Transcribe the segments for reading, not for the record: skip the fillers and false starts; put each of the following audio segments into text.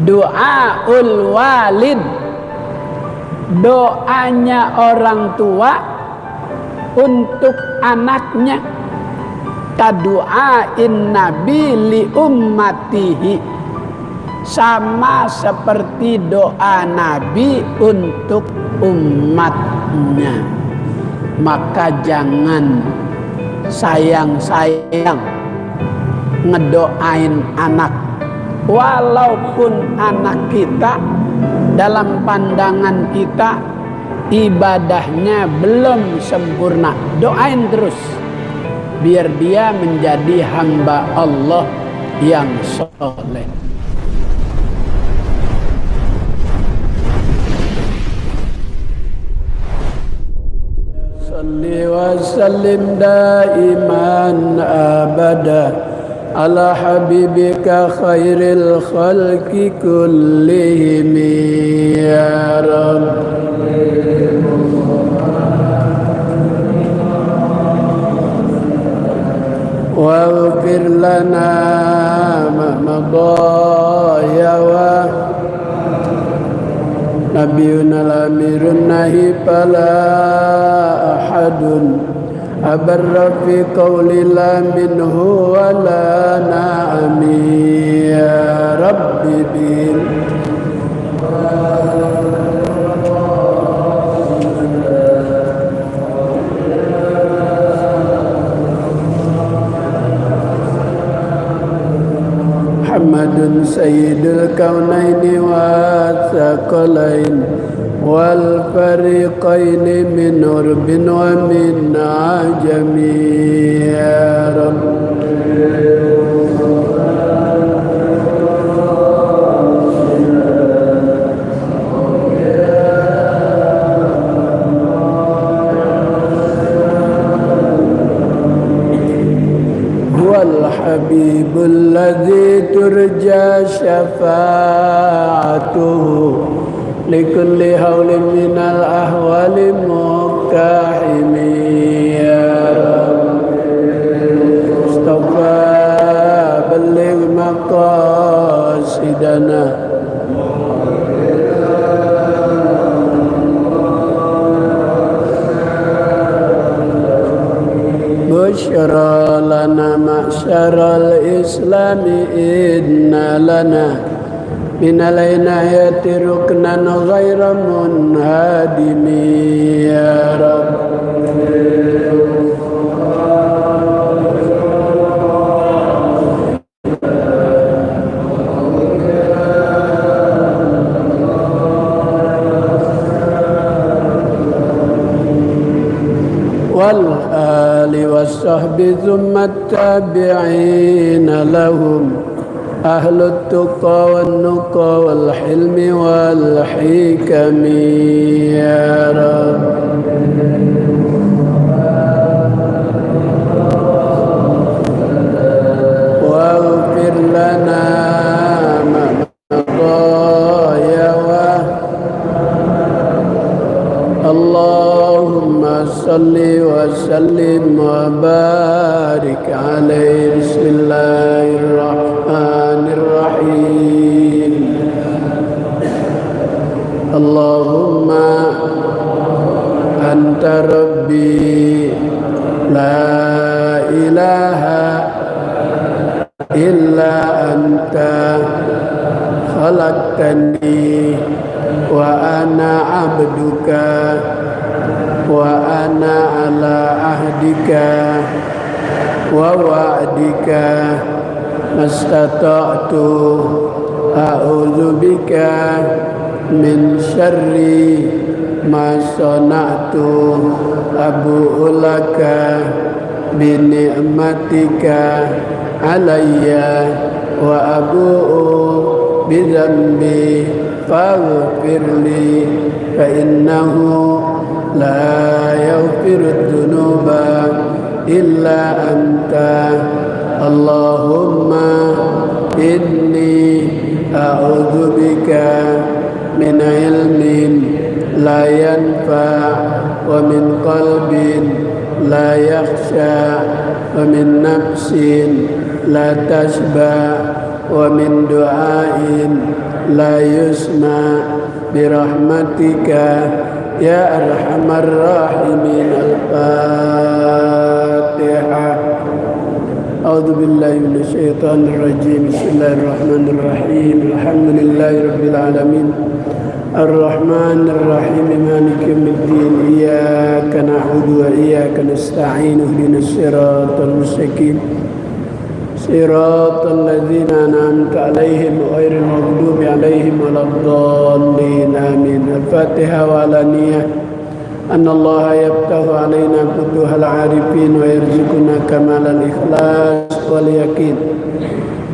Doaul walid, doanya orang tua untuk anaknya, kadu'ain nabi li ummatihi, sama seperti doa nabi untuk umatnya. Maka jangan sayang-sayang ngedoain anak, walaupun anak kita dalam pandangan kita ibadahnya belum sempurna, doain terus biar dia menjadi hamba Allah yang soleh. Salli wa sallim daiman abada ala habibika khairil khalqi kullihim ya Rabbi. Waghfir lana ma madaya wa nabiyuna al-amirun nahi fala ahadun abarra fi qawli la minhu wa la na'ami ya Rabbi bil Muhammadun sayyidul kaunaini wa tsaqalain wal fariqaini min urbin wa min ajami ya Rabbi. Habibul ladzi turja syafa'atuhu likulli haulin minal ahwali muqahimi ya Rabbi. Mustafa balligh maqasidana busyra lana ma'syaral islami inna lana minal inayati ruknan ghaira munhadimi ya Rabbi. wal ali wassahbi thumma tabi'ina lahum ahlut tuqa wan nuqa wal hilmi wal hikami ya Rabbi. Waghfir lana ma madaya wa Allahumma salli wa sallim wa barik alaihi. Bismillahirrahmanirrahim. Allahumma anta rabbi la ilaha illa anta khalaqtani wa ana abduka wa ana ala ahdika wa wa'dika mastata'tu a'udzu bika min syarri ma sana'tu abu'u laka bi ni'matika alayya wa abu'u bi dzambi faghfirli fa innahu la yaghfiru dzunuba illa anta. Allahumma inni a'udzu bika min ilmin la yanfa' wa min qalbin la yakhsha wa min nafsin la tashba wa min du'ain لا يسمع برحمتك يا أرحم الراحمين. الفاتحة. أعوذ بالله من الشيطان الرجيم. بسم الله الرحمن الرحيم. الحمد لله رب العالمين الرحمن الرحيم مالك يوم الدين. إياك نعبد وإياك نستعين. اهدنا الصراط المستقيم صراط الذين أنعمت عليهم غير المغضوب عليهم ولا الضالين آمين. الفاتحة. وعلى نية أن الله يفتح علينا فتوح العارفين ويرزقنا كمال الإخلاص واليقين.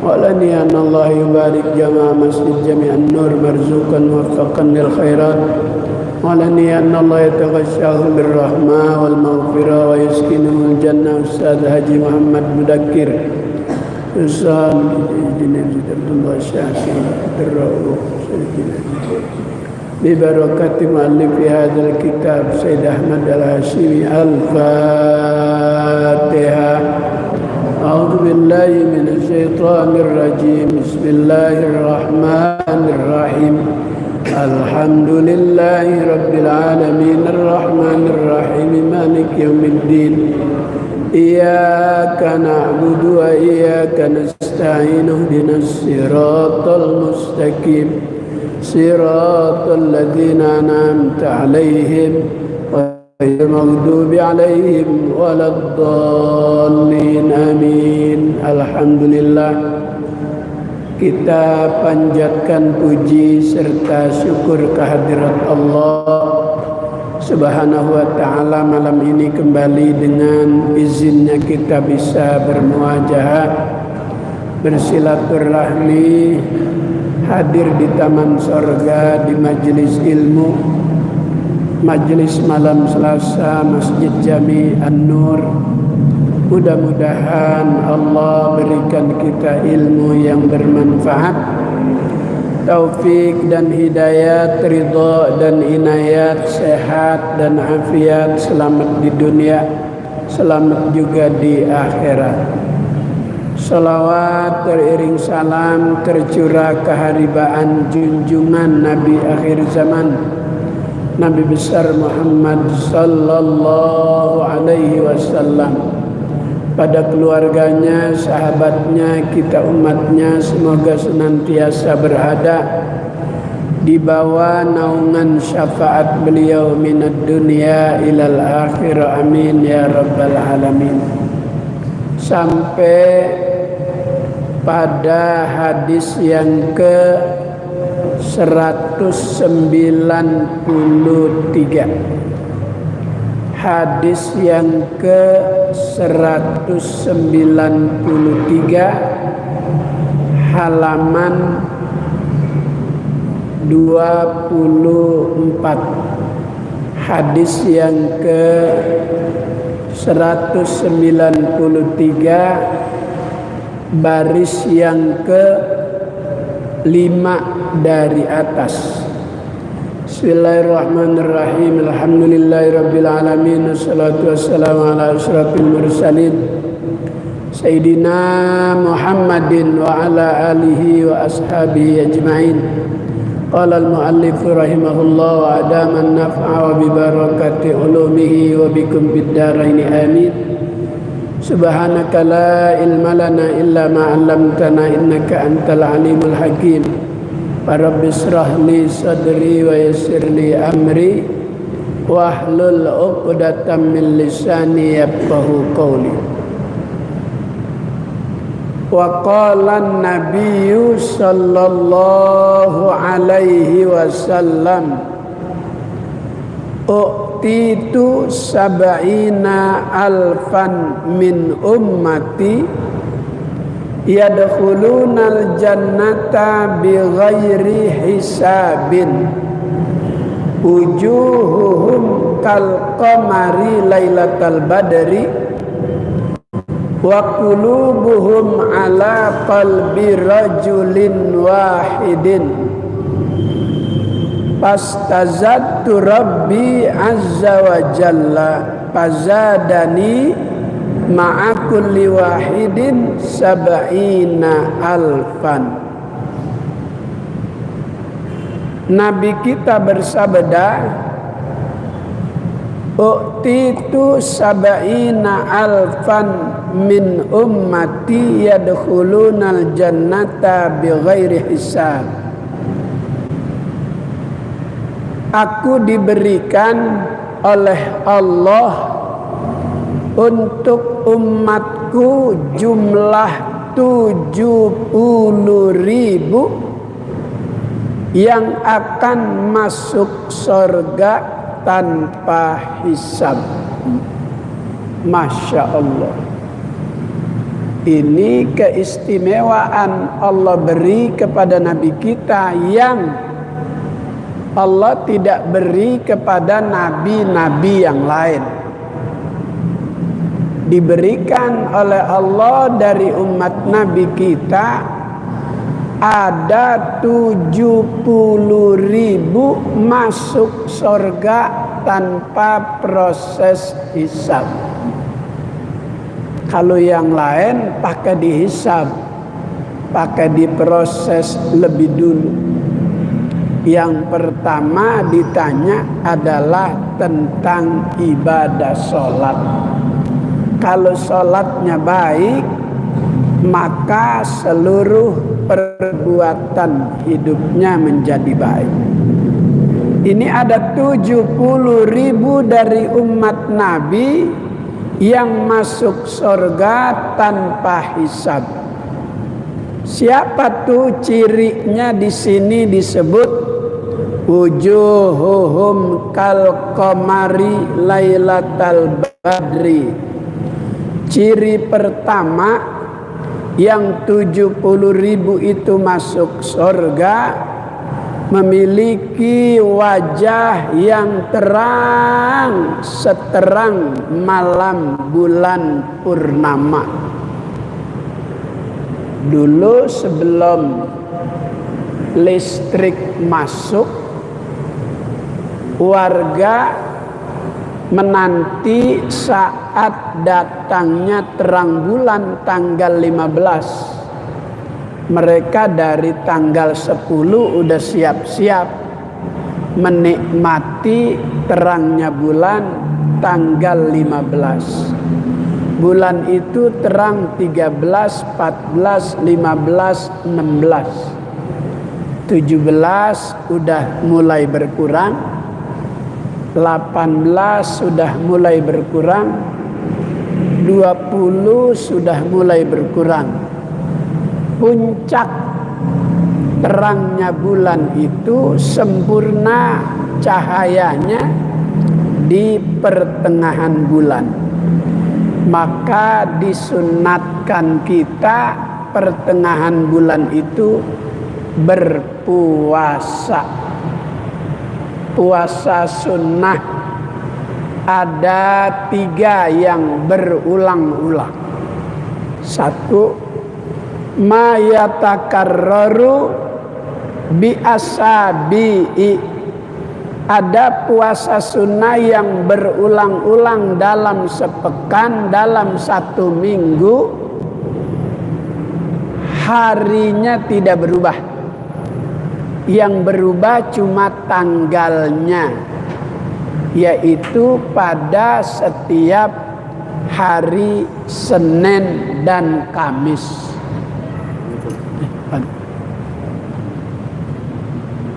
وعلى نية أن الله يبارك جماع مسجد جميع النور مرزوقا موفقا للخيرات. وعلى نية أن الله يتغشاه بالرحمة والمغفرة ويسكنه الجنة. أستاذ حاجي محمد مدكر Ustaz Abdullah Syakir Terrauh Bibarakati mu'allifi hadzal kitab Sayyid Ahmad Al-Hashimi. Al-Fatihah. A'udzu billahi minasy syaithanir rajim. Bismillahirrahmanirrahim. Alhamdulillahi rabbil alamin arrahmanir rahim maliki yaumiddin. إياك نعبد وإياك نستعين. اهدنا الصراط المستقيم صراط الذين أنعمت عليهم غير المغضوب عليهم ولا الضالين آمين. Alhamdulillah, kita panjatkan puji serta syukur kehadirat Allah Subhanahu wa ta'ala. Malam ini kembali dengan izinnya kita bisa bermuajahah, bersilaturahmi, hadir di taman sorga, di majelis ilmu, majelis malam Selasa Masjid Jami An-Nur. Mudah-mudahan Allah berikan kita ilmu yang bermanfaat, taufik dan hidayat, ridha dan inayat, sehat dan afiat, selamat di dunia, selamat juga di akhirat. Salawat teriring salam tercurah keharibaan junjungan Nabi akhir zaman, Nabi besar Muhammad sallallahu alaihi wasallam, pada keluarganya, sahabatnya, kita umatnya, semoga senantiasa berada di bawah naungan syafaat beliau minad dunia ilal akhirah. Amin ya rabbal alamin. Sampai pada hadis yang ke 193. Hadis yang ke 193 halaman 24. Hadis yang ke 193 baris yang ke 5 dari atas. Bismillahirrahmanirrahim. Alhamdulillahirabbil alamin. Wassalatu wassalamu ala asyrafil mursalin Sayyidina Muhammadin wa ala alihi wa ashabihi ajma'in. Qala al-muallif rahimahullah wa adama an-naf'a wa bi barakati ulumihi wa bikum bid darain amin. Subhanaka la ilma lana illa ma 'allamtana innaka antal alimul hakim. Rabbi israh li sadri wa yassir li amri wahlul 'uqdatam min lisani yafqahu qawli. Wa qala an-nabiyyu sallallahu alaihi wasallam u'titu sab'ina alfan min ummati yadkhulunal jannata bighairi hisabin wujuhuhum kal qamari lailatal badri wa qulubuhum ala qalbi rajulin wahidin. Fastazadtu rabbi azza wa jalla fazadani ma'a kulli wahidin sab'ina alfan. Nabi kita bersabda, "U'titu sab'ina alfan min ummati yadkhulunal jannata bighairi hisab." Aku diberikan oleh Allah untuk umatku jumlah 70.000 yang akan masuk surga tanpa hisab. Masya Allah. Ini keistimewaan Allah beri kepada Nabi kita yang Allah tidak beri kepada nabi-nabi yang lain. Diberikan oleh Allah dari umat Nabi kita ada 70.000 masuk surga tanpa proses hisab. Kalau yang lain pakai dihisab, pakai diproses lebih dulu. Yang pertama ditanya adalah tentang ibadah sholat. Kalau sholatnya baik, maka seluruh perbuatan hidupnya menjadi baik. Ini ada 70.000 dari umat Nabi yang masuk surga tanpa hisab. Siapa tuh cirinya? Di sini disebut wujuhuhum kal qamari lailatal badri. Ciri pertama yang 70.000 itu masuk surga memiliki wajah yang terang seterang malam bulan purnama. Dulu sebelum listrik masuk, warga menanti saat datangnya terang bulan tanggal 15. Mereka dari tanggal 10 udah siap-siap menikmati terangnya bulan tanggal 15. Bulan itu terang 13, 14, 15, 16. 17 udah mulai berkurang, 18 sudah mulai berkurang, 20 sudah mulai berkurang. Puncak terangnya bulan itu sempurna cahayanya di pertengahan bulan. Maka disunatkan kita pertengahan bulan itu berpuasa. Puasa sunnah ada 3 yang berulang-ulang. 1, ma yatakarraru bi asabi'i. Ada puasa sunnah yang berulang-ulang dalam sepekan, dalam 1 minggu. Harinya tidak berubah. Yang berubah cuma tanggalnya, yaitu pada setiap hari Senin dan Kamis.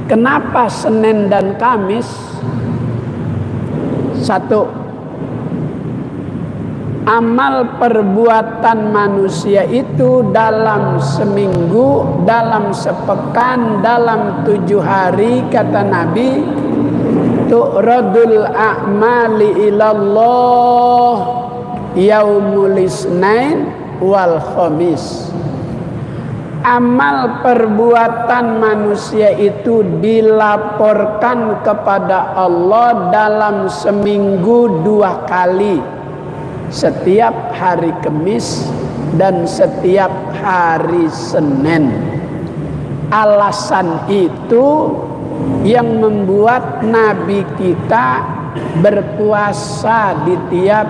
Kenapa Senin dan Kamis? 1, amal perbuatan manusia itu dalam seminggu, dalam sepekan, dalam 7 hari, kata Nabi, tu'radul a'mali ilallah yaumul isnain wal khamis. Amal perbuatan manusia itu dilaporkan kepada Allah dalam seminggu 2 kali. Setiap hari Kamis dan setiap hari Senin. Alasan itu yang membuat Nabi kita berpuasa di tiap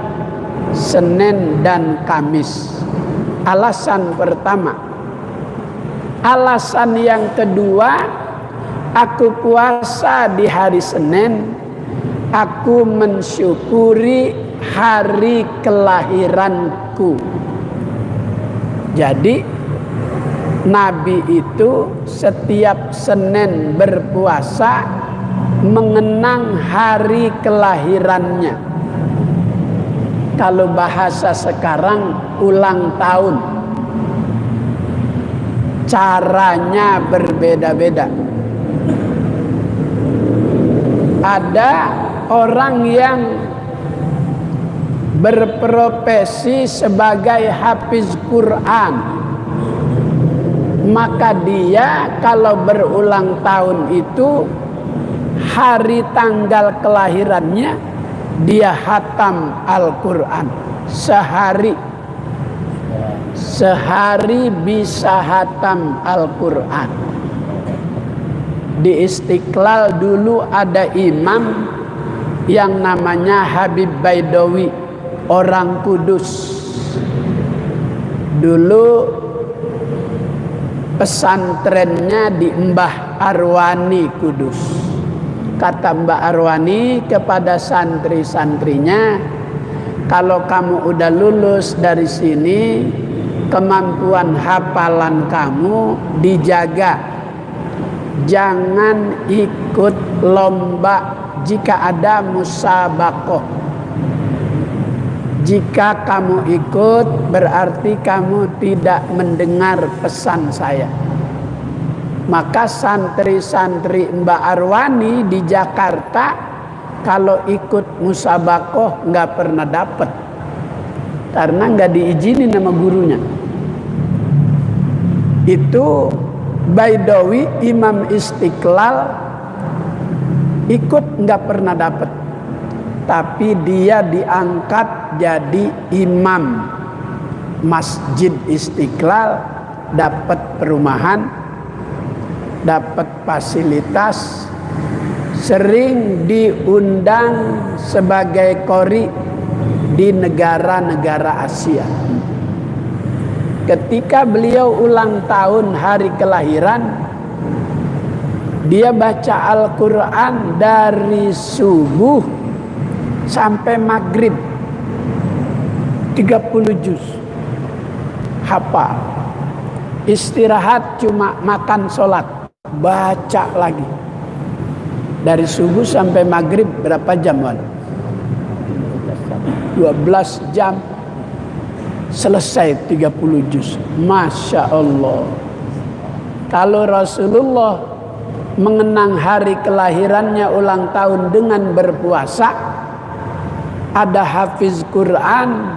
Senin dan Kamis. Alasan pertama. Alasan yang kedua, aku puasa di hari Senin, aku mensyukuri hari kelahiranku. Jadi Nabi itu setiap Senin berpuasa mengenang hari kelahirannya. Kalau bahasa sekarang ulang tahun. Caranya berbeda-beda. Ada orang yang berprofesi sebagai hafiz Quran, maka dia kalau berulang tahun itu hari tanggal kelahirannya dia hatam Al-Quran sehari bisa hatam Al-Quran. Di Istiqlal dulu ada imam yang namanya Habib Baidawi, orang Kudus. Dulu pesantrennya di Mbah Arwani Kudus. Kata Mbah Arwani kepada santri-santrinya, kalau kamu udah lulus dari sini, kemampuan hafalan kamu dijaga. Jangan ikut lomba jika ada musabaqah. Jika kamu ikut, berarti kamu tidak mendengar pesan saya. Maka santri-santri Mbak Arwani di Jakarta kalau ikut musabaqah nggak pernah dapat, karena nggak diizinin sama gurunya. Itu Baidawi, Imam Istiqlal, ikut nggak pernah dapat. Tapi dia diangkat jadi imam Masjid Istiqlal, dapat perumahan, dapat fasilitas, sering diundang sebagai qori di negara-negara Asia. Ketika beliau ulang tahun hari kelahiran, dia baca Al-Quran dari subuh sampai maghrib 30 juz hafal. Istirahat cuma makan sholat, baca lagi dari subuh sampai maghrib. Berapa jam, Wan? 12 jam selesai 30 juz. Masya Allah. Kalau Rasulullah mengenang hari kelahirannya ulang tahun dengan berpuasa, ada hafiz Quran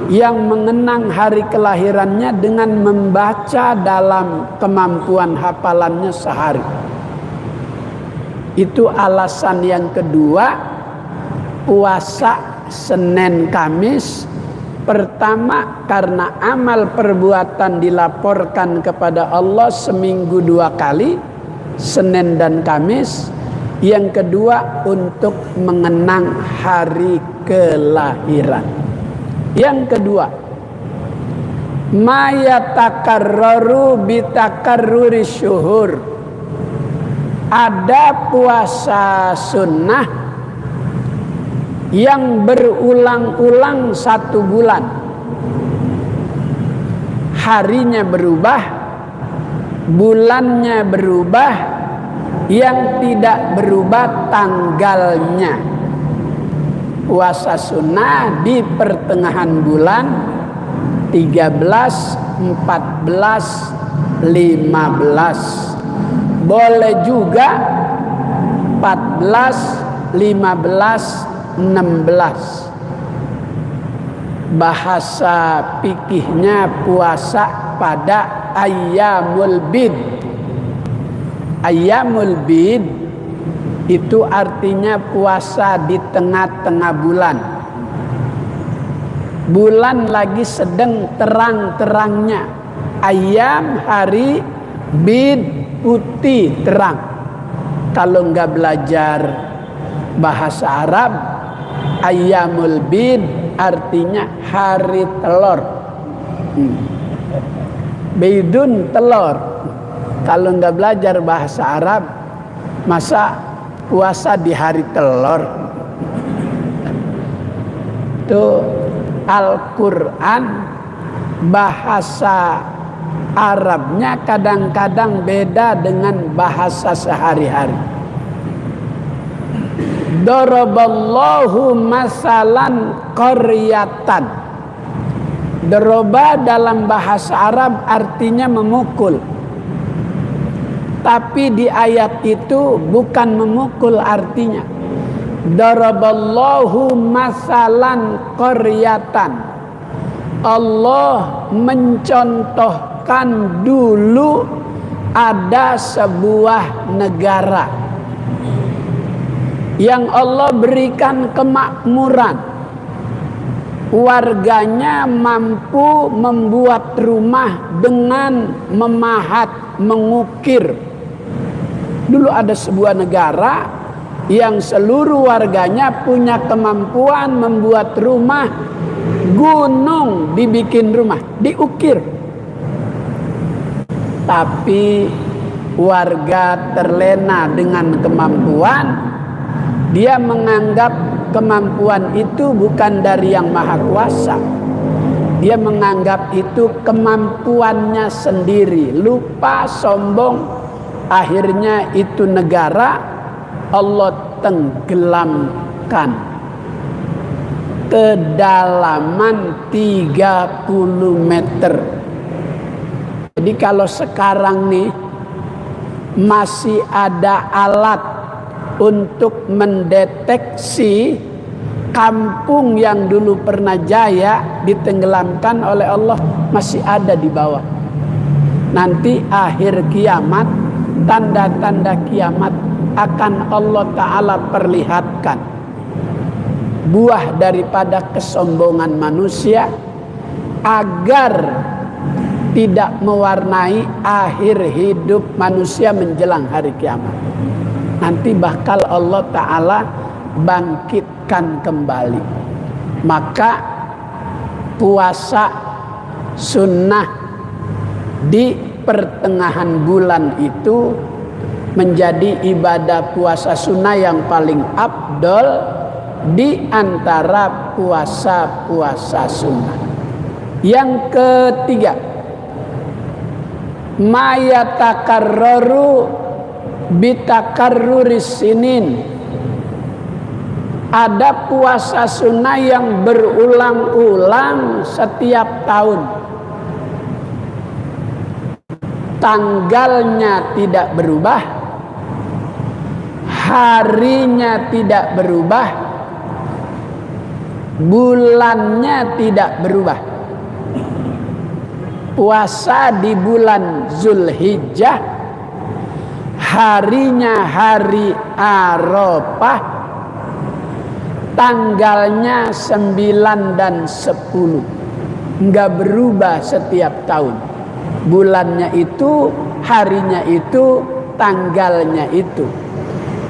yang mengenang hari kelahirannya dengan membaca dalam kemampuan hafalannya sehari. Itu alasan yang kedua, puasa Senin Kamis. Pertama, karena amal perbuatan dilaporkan kepada Allah seminggu 2 kali, Senin dan Kamis. Yang kedua, untuk mengenang hari kelahiran. Yang kedua, ma yatakarraru bitakarruri syuhur. Ada puasa sunnah yang berulang-ulang 1 bulan. Harinya berubah, bulannya berubah, yang tidak berubah tanggalnya. Puasa sunnah di pertengahan bulan 13, 14, 15. Boleh juga 14, 15, 16. Bahasa fikihnya puasa pada ayyamul bid. Ayyamul bid itu artinya puasa di tengah-tengah bulan. Bulan lagi sedang terang-terangnya. Ayyam hari, bid putih terang. Kalau nggak belajar bahasa Arab, ayyamul bid artinya hari telur. Bidun telur. Kalau nggak belajar bahasa Arab, Masa puasa di hari telur? Itu Al-Quran bahasa Arabnya kadang-kadang beda dengan bahasa sehari-hari. Daraballahu masalan qaryatan. Daraba dalam bahasa Arab artinya memukul. Tapi di ayat itu bukan memukul artinya. Daraballahu masalan qaryatan. Allah mencontohkan dulu ada sebuah negara yang Allah berikan kemakmuran. Warganya mampu membuat rumah dengan memahat, mengukir. Dulu ada sebuah negara yang seluruh warganya punya kemampuan membuat rumah. Gunung dibikin rumah, diukir. Tapi warga terlena dengan kemampuan. Dia menganggap kemampuan itu bukan dari yang maha kuasa. Dia menganggap itu kemampuannya sendiri. Lupa, sombong. Akhirnya itu negara Allah tenggelamkan. Kedalaman 30 meter. Jadi kalau sekarang nih masih ada alat untuk mendeteksi kampung yang dulu pernah jaya ditenggelamkan oleh Allah, masih ada di bawah. Nanti akhir kiamat, tanda-tanda kiamat akan Allah Ta'ala perlihatkan. Buah daripada kesombongan manusia agar tidak mewarnai akhir hidup manusia menjelang hari kiamat. Nanti bakal Allah Ta'ala bangkitkan kembali. Maka puasa sunnah di pertengahan bulan itu menjadi ibadah puasa sunnah yang paling afdol di antara puasa-puasa sunnah. Yang ketiga, ma yatakarraru bitakarruris sinin. Ada puasa sunnah yang berulang-ulang setiap tahun. Tanggalnya tidak berubah, harinya tidak berubah, bulannya tidak berubah. Puasa di bulan Zulhijjah, harinya hari Arafah, tanggalnya 9 dan 10. Enggak berubah setiap tahun. Bulannya itu, harinya itu, tanggalnya itu.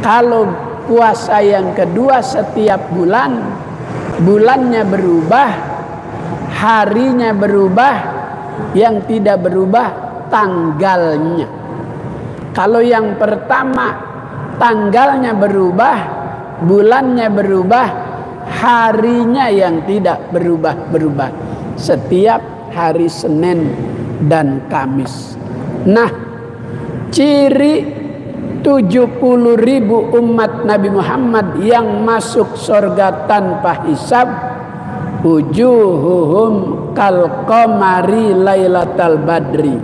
Kalau puasa yang kedua setiap bulan, bulannya berubah, harinya berubah, yang tidak berubah tanggalnya. Kalau yang pertama tanggalnya berubah, bulannya berubah, harinya yang tidak berubah-berubah setiap hari Senin dan Kamis. Nah, ciri 70.000 umat Nabi Muhammad yang masuk surga tanpa hisab, wujuhuhum kal qamari lailatal badri.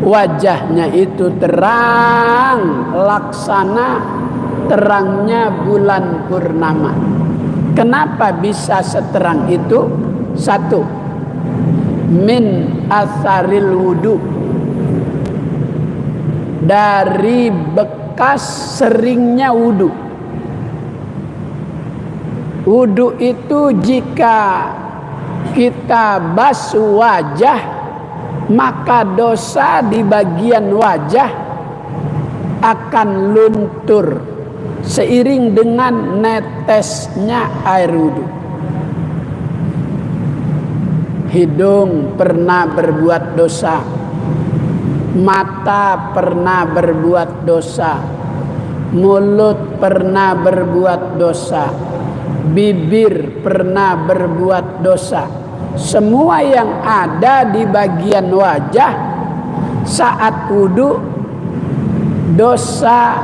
Wajahnya itu terang laksana terangnya bulan purnama. Kenapa bisa seterang itu? Satu, min asaril wudu, dari bekas seringnya wudu. Wudu itu jika kita basuh wajah, maka dosa di bagian wajah akan luntur seiring dengan netesnya air wudu. Hidung pernah berbuat dosa, mata pernah berbuat dosa, mulut pernah berbuat dosa, bibir pernah berbuat dosa. Semua yang ada di bagian wajah saat wudu, dosa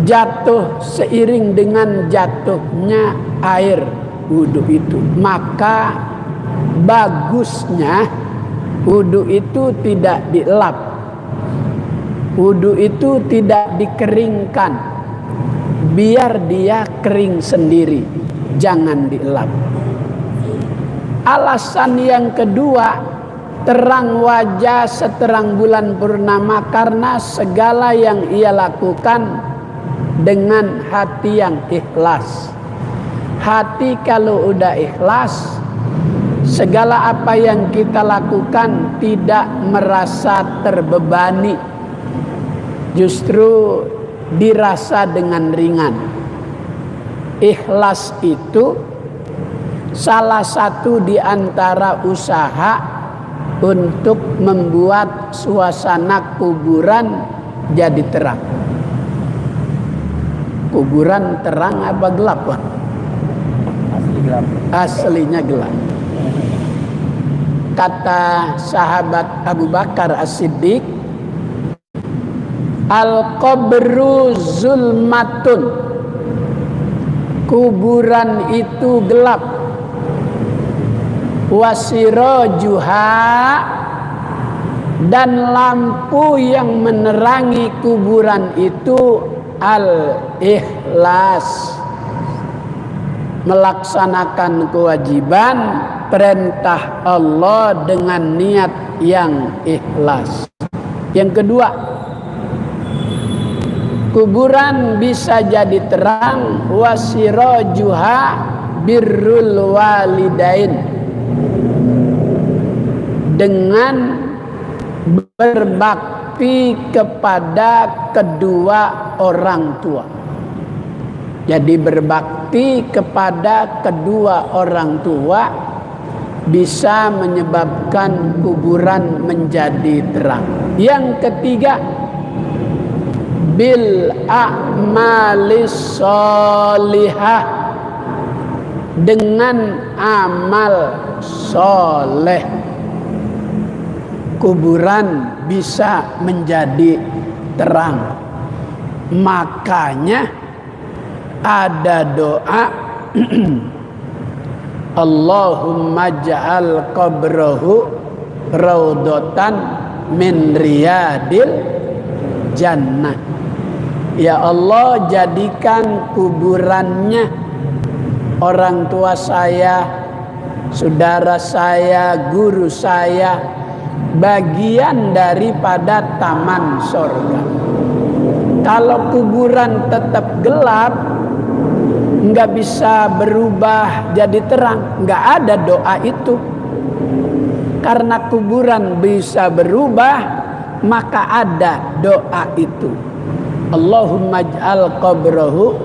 jatuh seiring dengan jatuhnya air wudu itu. Maka bagusnya wudu itu tidak dielap, wudu itu tidak dikeringkan, biar dia kering sendiri, jangan dielap. Alasan yang kedua, terang wajah seterang bulan purnama, karena segala yang ia lakukan dengan hati yang ikhlas. Hati kalau udah ikhlas, segala apa yang kita lakukan tidak merasa terbebani, justru dirasa dengan ringan. Ikhlas itu salah satu di antara usaha untuk membuat suasana kuburan jadi terang. Kuburan terang apa gelap, Pak? Asli gelap. Aslinya gelap. Kata sahabat Abu Bakar As-Siddiq, al-qabru zulmatun, kuburan itu gelap, wasirajuha, dan lampu yang menerangi kuburan itu al-ikhlas, melaksanakan kewajiban perintah Allah dengan niat yang ikhlas. Yang kedua, kuburan bisa jadi terang, wasirajuha birrul walidain, dengan berbakti kepada kedua orang tua. Jadi berbakti kepada kedua orang tua bisa menyebabkan kuburan menjadi terang. Yang ketiga, bil a'malis sholihah, dengan amal soleh kuburan bisa menjadi terang. Makanya ada doa Allahumma ja'al qabrahu raudhatan min riyadil jannah. Ya Allah, jadikan kuburannya orang tua saya, saudara saya, guru saya, bagian daripada taman surga. Kalau kuburan tetap gelap, nggak bisa berubah jadi terang, nggak ada doa itu. Karena kuburan bisa berubah, maka ada doa itu. Allahumma ij'al qabrahu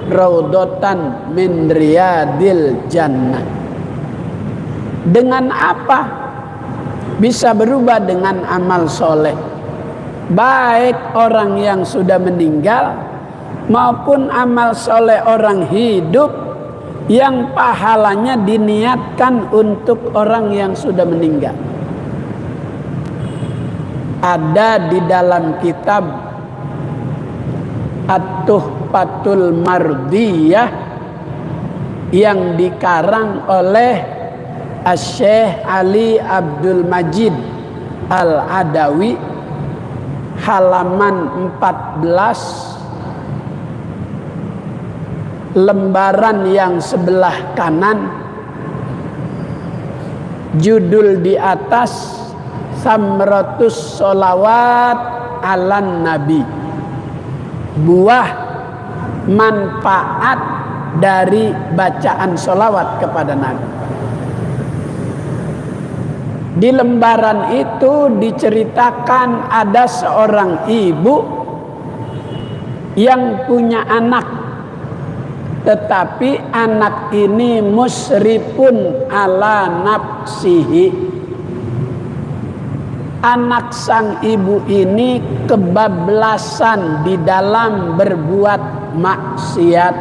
raudhatan min riyadil jannah. Dengan apa bisa berubah? Dengan amal soleh, baik orang yang sudah meninggal maupun amal soleh orang hidup yang pahalanya diniatkan untuk orang yang sudah meninggal. Ada di dalam kitab At-Tuhfatul Mardiyah yang dikarang oleh Asy-Syaikh Ali Abdul Majid Al-Adawi, halaman 14, lembaran yang sebelah kanan, judul di atas Samratus Sholawat alan Nabi, buah manfaat dari bacaan sholawat kepada Nabi. Di lembaran itu diceritakan ada seorang ibu yang punya anak, tetapi anak ini musrifun ala nafsihi, anak sang ibu ini kebablasan di dalam berbuat maksiat,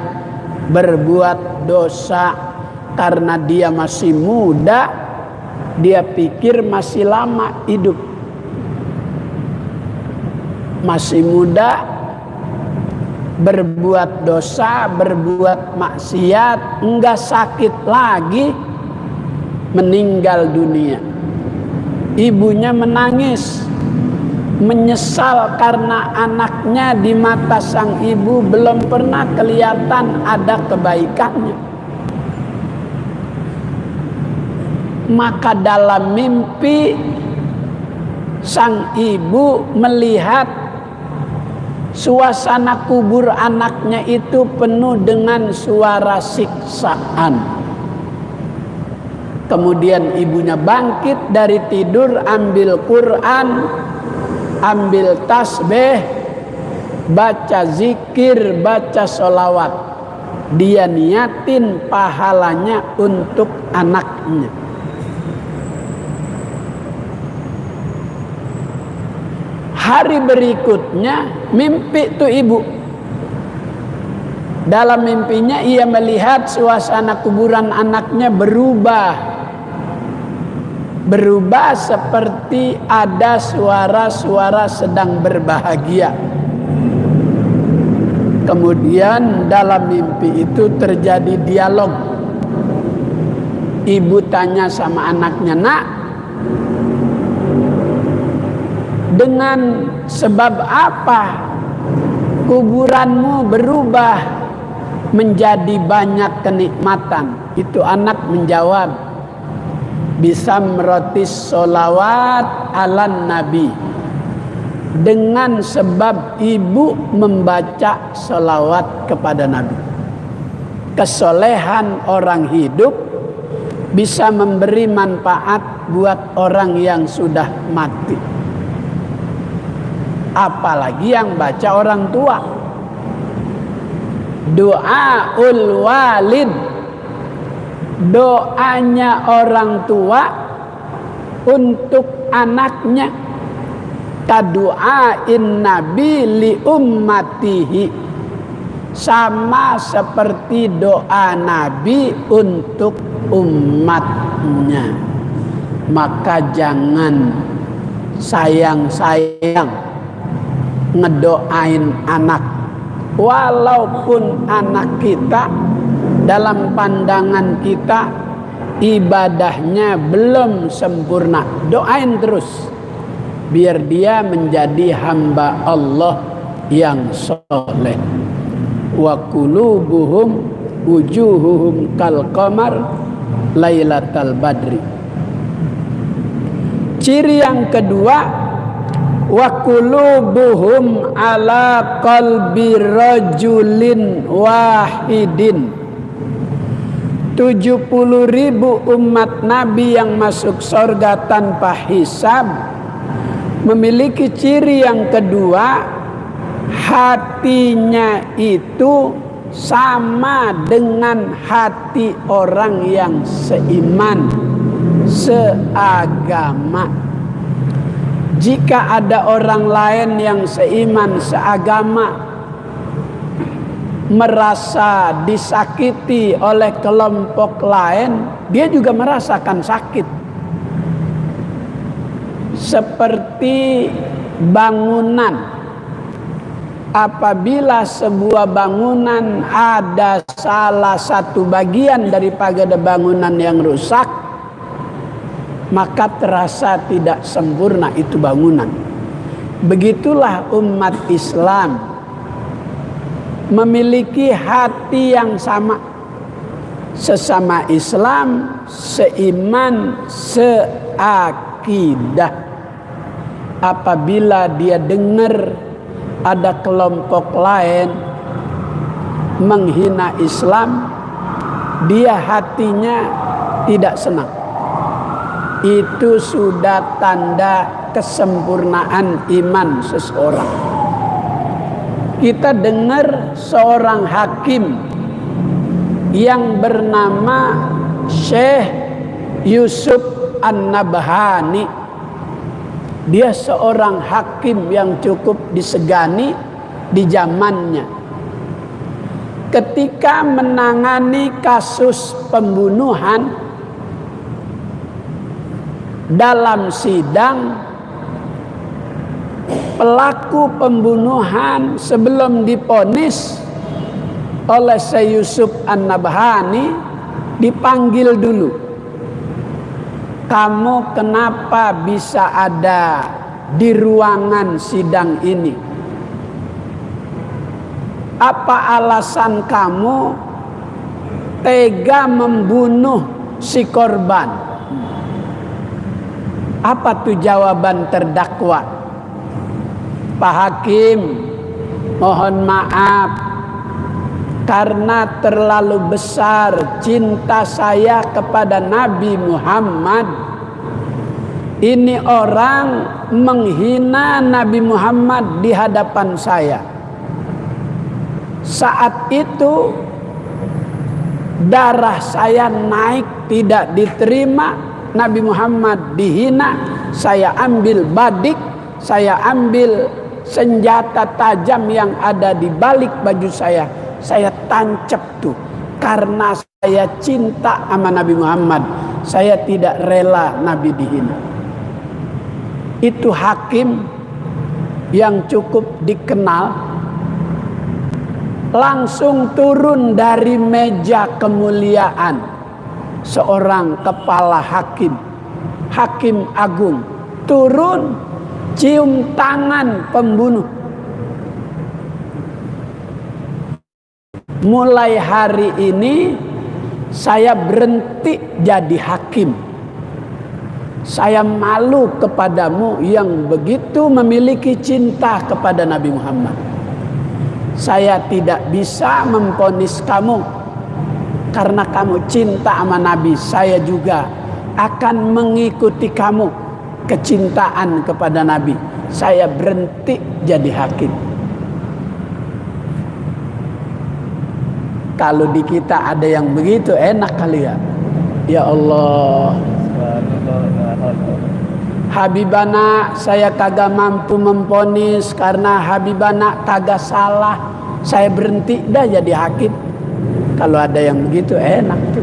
berbuat dosa karena dia masih muda, dia pikir masih lama hidup. Masih muda, berbuat dosa, berbuat maksiat, enggak sakit lagi, meninggal dunia. Ibunya menangis, menyesal karena anaknya di mata sang ibu belum pernah kelihatan ada kebaikannya. Maka dalam mimpi sang ibu melihat suasana kubur anaknya itu penuh dengan suara siksaan. Kemudian ibunya bangkit dari tidur, ambil Quran, ambil tasbih, baca zikir, baca sholawat. Dia niatin pahalanya untuk anaknya. Hari berikutnya mimpi tuh ibu. Dalam mimpinya ia melihat suasana kuburan anaknya berubah seperti ada suara-suara sedang berbahagia. Kemudian dalam mimpi itu terjadi dialog. Ibu tanya sama anaknya, "Nak, dengan sebab apa kuburanmu berubah menjadi banyak kenikmatan?" Itu anak menjawab, "Bisamrotis sholawat ala nabi." Dengan sebab ibu membaca sholawat kepada Nabi. Kesolehan orang hidup bisa memberi manfaat buat orang yang sudah mati. Apalagi yang baca orang tua. Doaul walid, doanya orang tua untuk anaknya, kadu'ain nabi li ummatihi, sama seperti doa Nabi untuk umatnya. Maka jangan sayang-sayang ngedoain anak, walaupun anak kita dalam pandangan kita ibadahnya belum sempurna. Doain terus biar dia menjadi hamba Allah yang soleh. Wa qulubuhum wujuhuhum kal qamar lailatal badri. Ciri yang kedua, wa qulubuhum ala qalbi rajulin wahidin. 70.000 umat Nabi yang masuk surga tanpa hisab memiliki ciri yang kedua, hatinya itu sama dengan hati orang yang seiman, seagama. Jika ada orang lain yang seiman, seagama, merasa disakiti oleh kelompok lain, dia juga merasakan sakit. Seperti bangunan, apabila sebuah bangunan ada salah satu bagian daripada bangunan yang rusak, maka terasa tidak sempurna itu bangunan. Begitulah umat Islam memiliki hati yang sama, sesama Islam, seiman, seakidah. Apabila dia dengar ada kelompok lain menghina Islam, dia hatinya tidak senang. Itu sudah tanda kesempurnaan iman seseorang. Kita dengar seorang hakim yang bernama Syekh Yusuf An-Nabhani. Dia seorang hakim yang cukup disegani di zamannya. Ketika menangani kasus pembunuhan dalam sidang, pelaku pembunuhan sebelum diponis oleh Syekh Yusuf An-Nabhani dipanggil dulu. Kamu kenapa bisa ada di ruangan sidang ini? Apa alasan kamu tega membunuh si korban? Apa tuh jawaban terdakwa? Pak Hakim, mohon maaf karena terlalu besar cinta saya kepada Nabi Muhammad. Ini orang menghina Nabi Muhammad di hadapan saya. Saat itu darah saya naik, tidak diterima. Nabi Muhammad dihina. Saya ambil badik, saya ambil senjata tajam yang ada di balik baju saya tancap tuh. Karena saya cinta sama Nabi Muhammad, saya tidak rela Nabi dihina. Itu hakim yang cukup dikenal, langsung turun dari meja kemuliaan, seorang kepala hakim, hakim agung, turun cium tangan pembunuh. Mulai hari ini saya berhenti jadi hakim. Saya malu kepadamu yang begitu memiliki cinta kepada Nabi Muhammad. Saya tidak bisa memvonis kamu karena kamu cinta sama Nabi. Saya juga akan mengikuti kamu kecintaan kepada Nabi. Saya berhenti jadi hakim. Kalau di kita ada yang begitu enak kali ya. Ya Allah, Habibana saya kagak mampu memvonis karena Habibana kagak salah. Saya berhenti dah jadi hakim. Kalau ada yang begitu enak tuh.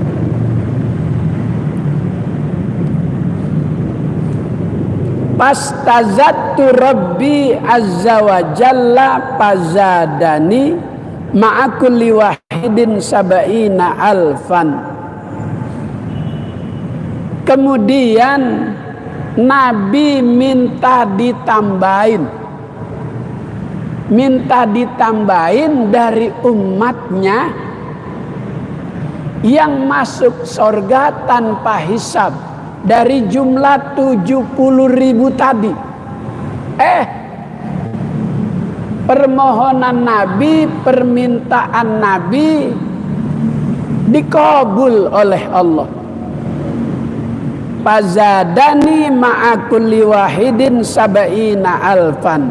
Pastazattu Rabbi azza wa jalla pazadani ma'akulli wahidin sab'ina alfan. Kemudian Nabi minta ditambahin dari umatnya yang masuk surga tanpa hisab dari jumlah 70.000 tadi. Permohonan Nabi, permintaan Nabi dikabul oleh Allah. Fazadani ma'akulli wahidin sab'ina alfan.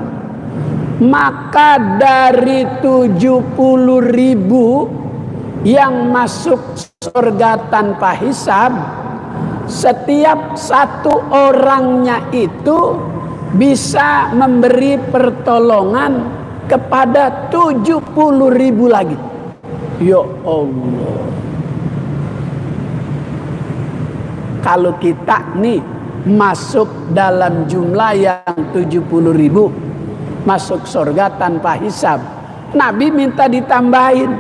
Maka dari 70.000 yang masuk surga tanpa hisab, setiap satu orangnya itu bisa memberi pertolongan kepada 70.000 lagi. Ya Allah. Kalau kita nih masuk dalam jumlah yang 70.000 masuk surga tanpa hisab, Nabi minta ditambahin,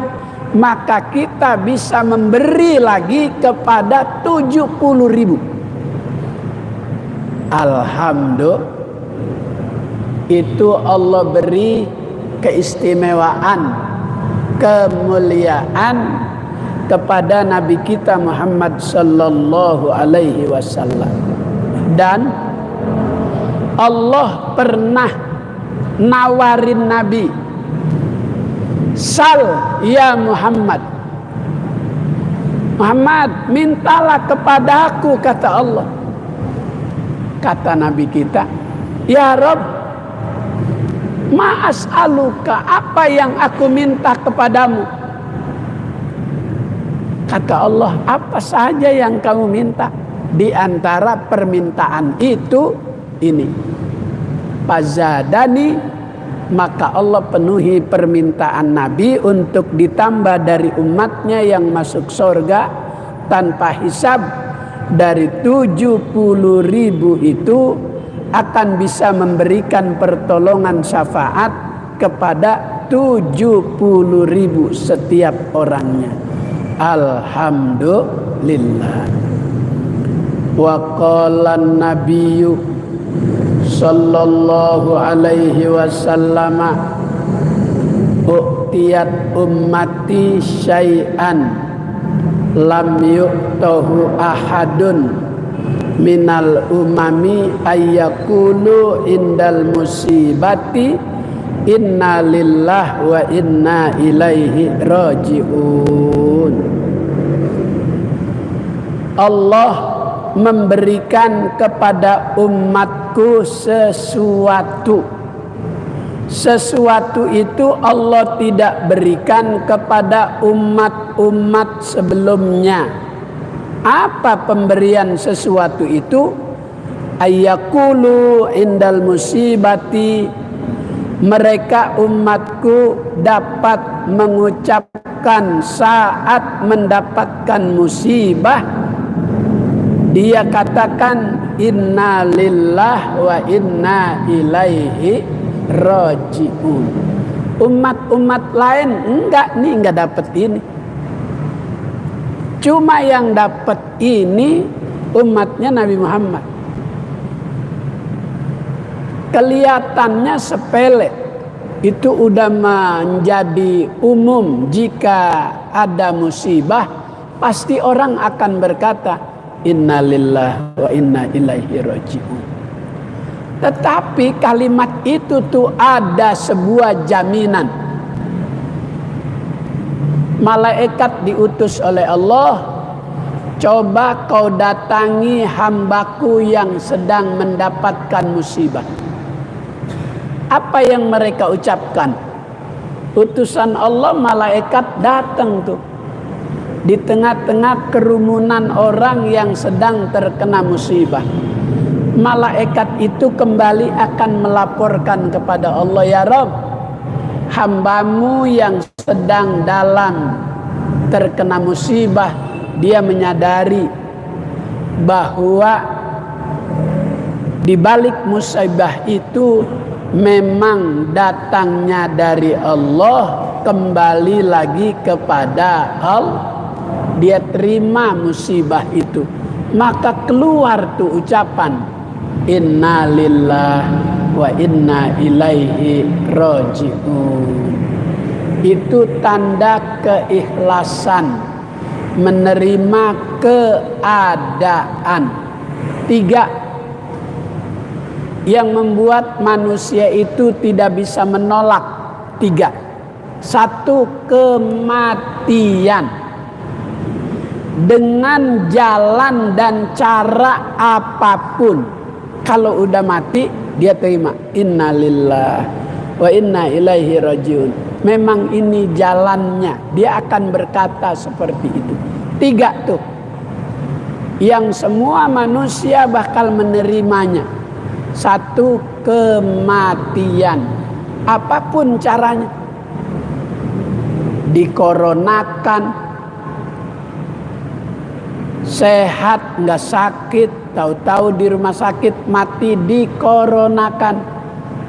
maka kita bisa memberi lagi kepada 70.000. Alhamdulillah, itu Allah beri keistimewaan, kemuliaan kepada Nabi kita Muhammad sallallahu alaihi wasallam. Dan Allah pernah nawarin Nabi, sal ya Muhammad, Muhammad mintalah kepadaku, kata Allah. Kata Nabi kita, ya Rabb, ma'as'aluka, apa yang aku minta kepadamu? Kata Allah, apa saja yang kamu minta? Di antara permintaan itu ini. fazadani, maka Allah penuhi permintaan Nabi untuk ditambah dari umatnya yang masuk surga tanpa hisab. Dari 70.000 itu akan bisa memberikan pertolongan syafaat kepada 70.000 setiap orangnya. Alhamdulillah. Wa qala an-nabiyyu sallallahu alaihi wasallam u'tiyat ummati syai'an lam yu'tahu ahadun minal umami ayyakulu indal musibati inna lillah wa inna ilaihi raji'un. Allah memberikan kepada umatku sesuatu. Sesuatu itu Allah tidak berikan kepada umat-umat sebelumnya. Apa pemberian sesuatu itu? Ayyakulu indal musibati, mereka umatku dapat mengucapkan saat mendapatkan musibah, dia katakan inna lillah wa inna ilaihi raji'un. Umat-umat lain enggak dapat ini. Cuma yang dapat ini umatnya Nabi Muhammad. Kelihatannya sepele, itu udah menjadi umum. Jika ada musibah, pasti orang akan berkata inna lillah wa inna ilaihi raji'un. Tetapi kalimat itu tuh ada sebuah jaminan. Malaikat diutus oleh Allah, coba kau datangi hambaku yang sedang mendapatkan musibah. Apa yang mereka ucapkan? Utusan Allah, malaikat datang tuh di tengah-tengah kerumunan orang yang sedang terkena musibah. Malaikat itu kembali akan melaporkan kepada Allah, ya Rabb, hambamu yang sedang dalam terkena musibah, dia menyadari bahwa di balik musibah itu memang datangnya dari Allah, kembali lagi kepada Allah. Dia terima musibah itu, maka keluar tuh ucapan inna lillah wa inna ilaihi raji'un. Itu tanda keikhlasan, menerima keadaan. 3 yang membuat manusia itu tidak bisa menolak. 3. 1, kematian. Dengan jalan dan cara apapun, kalau udah mati dia terima inna lillah wa inna ilaihi rajiun. Memang ini jalannya, dia akan berkata seperti itu. 3 tuh yang semua manusia bakal menerimanya. 1, kematian, apapun caranya. Dikoronakan, sehat nggak sakit, tahu-tahu di rumah sakit mati dikoronakan.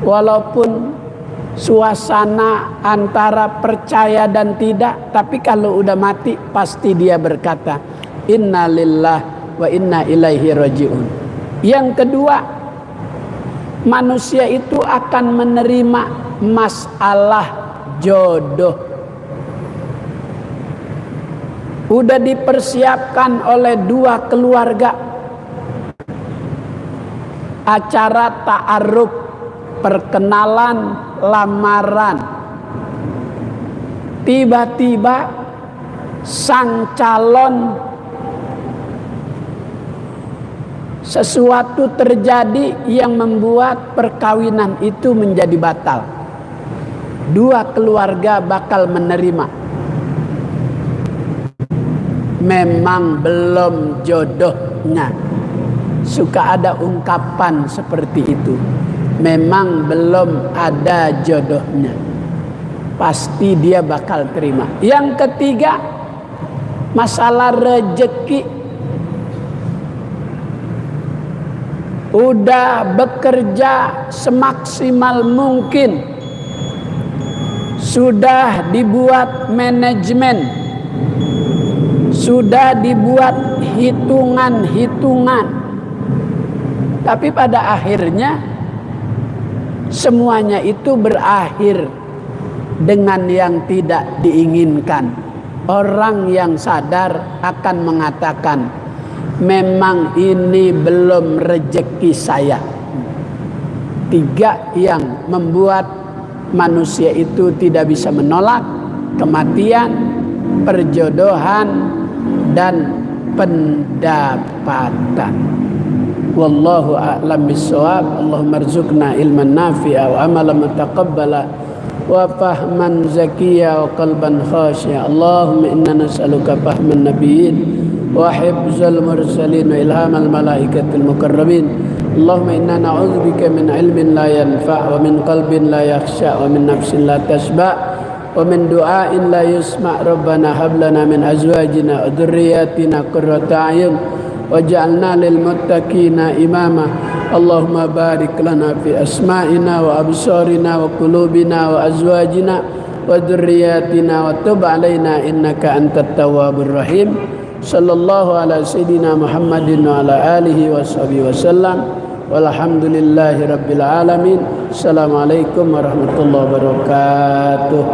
Walaupun suasana antara percaya dan tidak, tapi kalau udah mati pasti dia berkata inna lillah wa inna ilaihi rajiun. Yang kedua, manusia itu akan menerima masalah jodoh. Udah dipersiapkan oleh 2 keluarga, acara ta'aruf, perkenalan, lamaran. Tiba-tiba sang calon, sesuatu terjadi yang membuat perkawinan itu menjadi batal. 2 keluarga bakal menerima. Memang belum jodohnya. Suka ada ungkapan seperti itu. memang belum ada jodohnya, pasti dia bakal terima. Yang ketiga, masalah rezeki. Udah bekerja semaksimal mungkin, sudah dibuat manajemen, sudah dibuat hitungan-hitungan, tapi pada akhirnya semuanya itu berakhir dengan yang tidak diinginkan. Orang yang sadar akan mengatakan, memang ini belum rezeki saya. Tiga yang membuat manusia itu tidak bisa menolak: kematian, perjodohan, dan pendapatan. Wallahu a'lam bissawab. Allahumma rzuqna ilman nafi'a wa amalan mutaqabbala wa fahman zakiyya wa qalban khashi'a. Allahumma inna nas'aluka fahman nabiyyin wa hifzal mursalin wa ilhamal malaikatil mukarrabin. Allahumma inna na'udzubika min ilmin la yanfa' wa min qalbin la yakhsha' wa min nafsin la tashba' wa min du'ain la yusma'. Rabbana hab lana min azwajina wa dhurriyyatina qurrata a'yun waj'alna lil muttaqina imama. Allahumma barik lana fi asma'ina wa absarina wa qulubina wa azwajina wa dhurriyyatina wa tub 'alaina innaka antat tawwabur rahim. Sallallahu ala sayyidina Muhammadin wa ala alihi wa sahbihi wasallam. Walhamdulillahi rabbil alamin. Assalamualaikum warahmatullahi wabarakatuh.